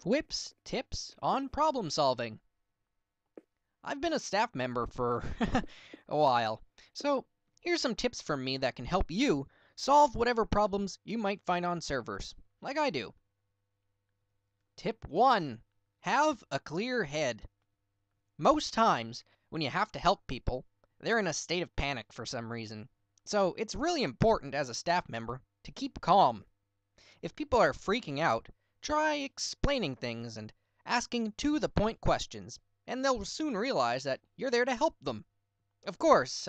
Whip's tips on problem solving. I've been a staff member for a while, so here's some tips from me that can help you solve whatever problems you might find on servers, like I do. Tip 1. Have a clear head. Most times, when you have to help people, they're in a state of panic for some reason. So it's really important as a staff member to keep calm. If people are freaking out, try explaining things and asking to-the-point questions, and they'll soon realize that you're there to help them. Of course,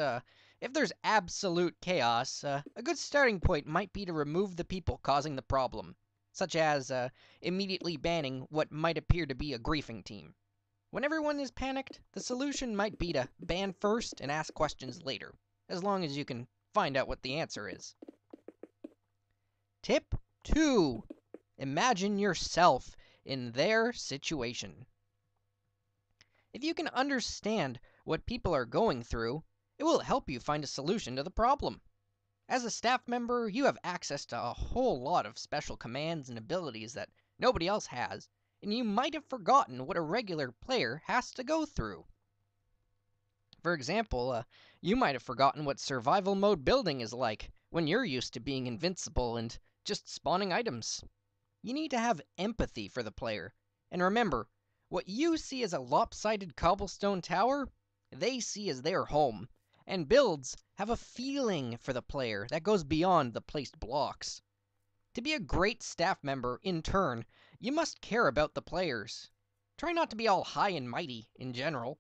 if there's absolute chaos, a good starting point might be to remove the people causing the problem, such as immediately banning what might appear to be a griefing team. When everyone is panicked, the solution might be to ban first and ask questions later, as long as you can find out what the answer is. Tip 2. Imagine yourself in their situation. If you can understand what people are going through, it will help you find a solution to the problem. As a staff member, you have access to a whole lot of special commands and abilities that nobody else has, and you might have forgotten what a regular player has to go through. For example, you might have forgotten what survival mode building is like when you're used to being invincible and just spawning items. You need to have empathy for the player, and remember, what you see as a lopsided cobblestone tower, they see as their home, and builds have a feeling for the player that goes beyond the placed blocks. To be a great staff member, in turn, you must care about the players. Try not to be all high and mighty in general.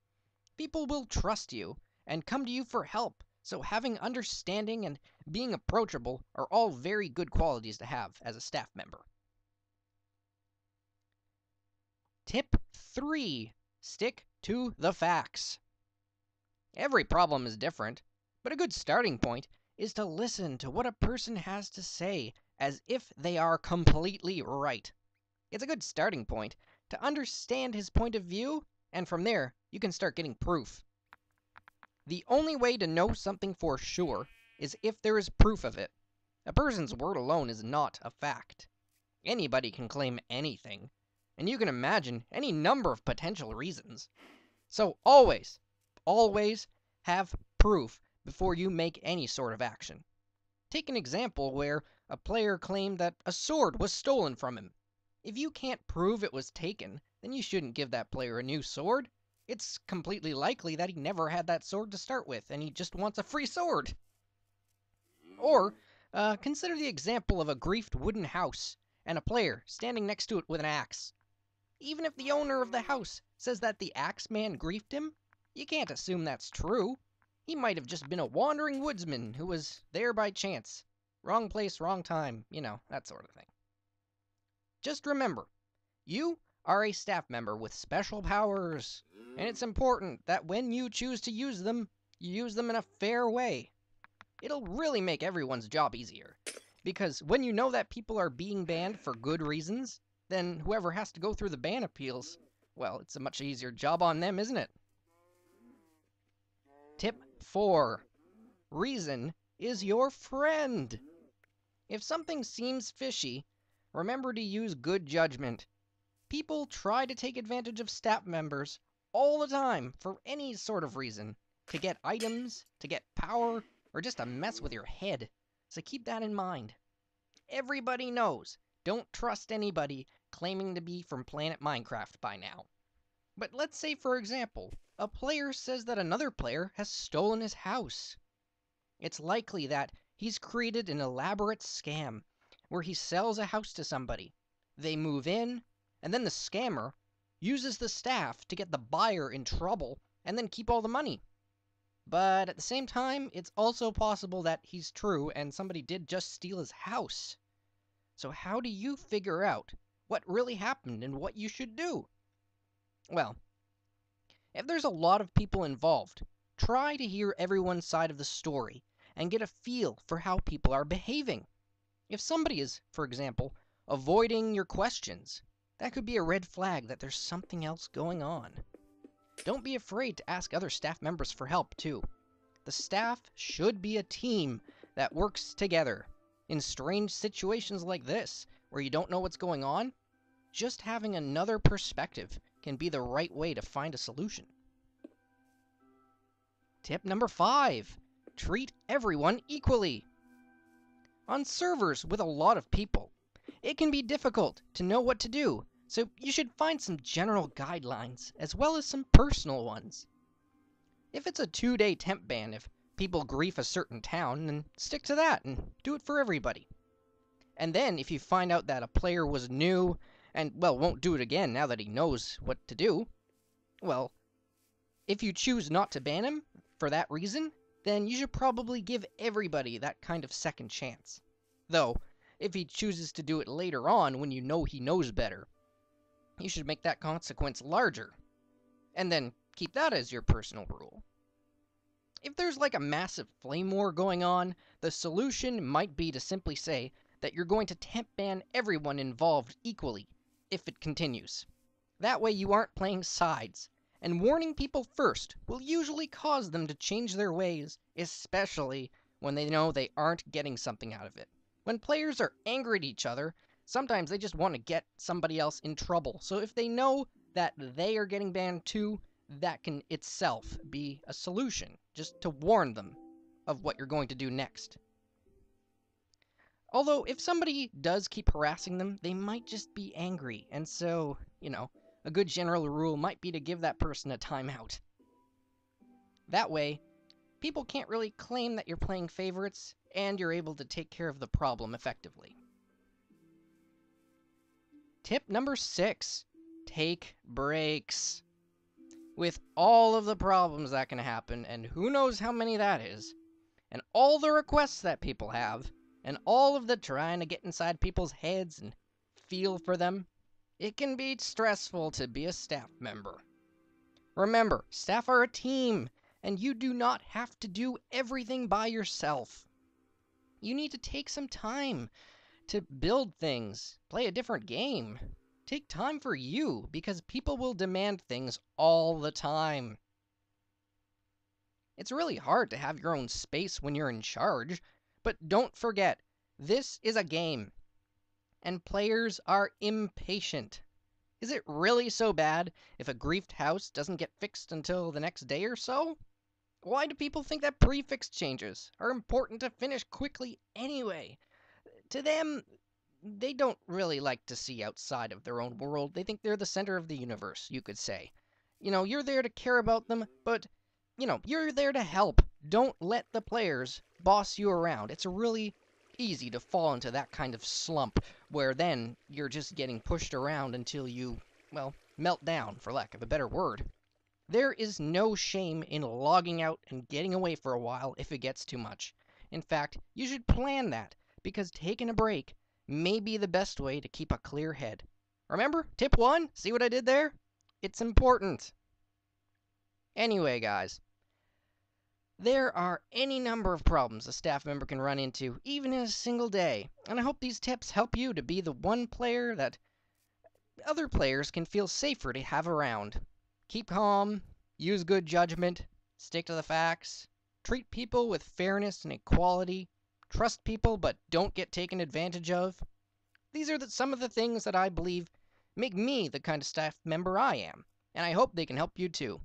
People will trust you and come to you for help, so having understanding and being approachable are all very good qualities to have as a staff member. Tip 3. Stick to the facts. Every problem is different, but a good starting point is to listen to what a person has to say as if they are completely right. It's a good starting point to understand his point of view, and from there, you can start getting proof. The only way to know something for sure is if there is proof of it. A person's word alone is not a fact. Anybody can claim anything, and you can imagine any number of potential reasons. So always have proof before you make any sort of action. Take an example where a player claimed that a sword was stolen from him. If you can't prove it was taken, then you shouldn't give that player a new sword. It's completely likely that he never had that sword to start with, and he just wants a free sword. Or, consider the example of a griefed wooden house, and a player standing next to it with an axe. Even if the owner of the house says that the axe man griefed him, you can't assume that's true. He might have just been a wandering woodsman who was there by chance. Wrong place, wrong time, that sort of thing. Just remember, you are a staff member with special powers, and it's important that when you choose to use them, you use them in a fair way. It'll really make everyone's job easier, because when you know that people are being banned for good reasons, then whoever has to go through the ban appeals, well, it's a much easier job on them, isn't it? Tip 4. Reason is your friend. If something seems fishy, remember to use good judgment. People try to take advantage of staff members all the time for any sort of reason. To get items, to get power, or just to mess with your head. So keep that in mind. Everybody knows, don't trust anybody claiming to be from Planet Minecraft by now. But let's say, for example, a player says that another player has stolen his house. It's likely that he's created an elaborate scam where he sells a house to somebody. They move in, and then the scammer uses the staff to get the buyer in trouble and then keep all the money. But at the same time, it's also possible that he's true and somebody did just steal his house. So how do you figure out what really happened and what you should do? Well, if there's a lot of people involved, try to hear everyone's side of the story and get a feel for how people are behaving. If somebody is, for example, avoiding your questions, that could be a red flag that there's something else going on. Don't be afraid to ask other staff members for help, too. The staff should be a team that works together. In strange situations like this, where you don't know what's going on, just having another perspective can be the right way to find a solution. Tip number 5. Treat everyone equally. On servers with a lot of people, it can be difficult to know what to do, so you should find some general guidelines as well as some personal ones. If it's a 2-day temp ban, if people grief a certain town, then stick to that and do it for everybody. And then if you find out that a player was new and, well, won't do it again now that he knows what to do, well, if you choose not to ban him for that reason, then you should probably give everybody that kind of second chance. Though, if he chooses to do it later on when you know he knows better, you should make that consequence larger, and then keep that as your personal rule. If there's like a massive flame war going on, the solution might be to simply say that you're going to temp ban everyone involved equally if it continues. That way you aren't playing sides, and warning people first will usually cause them to change their ways, especially when they know they aren't getting something out of it. When players are angry at each other, sometimes they just want to get somebody else in trouble, so if they know that they are getting banned too, that can itself be a solution, just to warn them of what you're going to do next. Although, if somebody does keep harassing them, they might just be angry, and so, a good general rule might be to give that person a timeout. That way, people can't really claim that you're playing favorites, and you're able to take care of the problem effectively. Tip number 6. Take breaks. With all of the problems that can happen, and who knows how many that is, and all the requests that people have, and all of the trying to get inside people's heads and feel for them, it can be stressful to be a staff member. Remember, staff are a team, and you do not have to do everything by yourself. You need to take some time to build things, play a different game. Take time for you, because people will demand things all the time. It's really hard to have your own space when you're in charge, but don't forget, this is a game, and players are impatient. Is it really so bad if a griefed house doesn't get fixed until the next day or so? Why do people think that prefix changes are important to finish quickly anyway? To them, they don't really like to see outside of their own world. They think they're the center of the universe, you could say. You're there to care about them, but, you're there to help. Don't let the players boss you around. It's really easy to fall into that kind of slump, where then you're just getting pushed around until you, melt down, for lack of a better word. There is no shame in logging out and getting away for a while if it gets too much. In fact, you should plan that, because taking a break may be the best way to keep a clear head. Remember, tip 1? See what I did there? It's important. Anyway, guys, there are any number of problems a staff member can run into, even in a single day, and I hope these tips help you to be the one player that other players can feel safer to have around. Keep calm, use good judgment, stick to the facts, treat people with fairness and equality, trust people but don't get taken advantage of. These are some of the things that I believe make me the kind of staff member I am, and I hope they can help you too.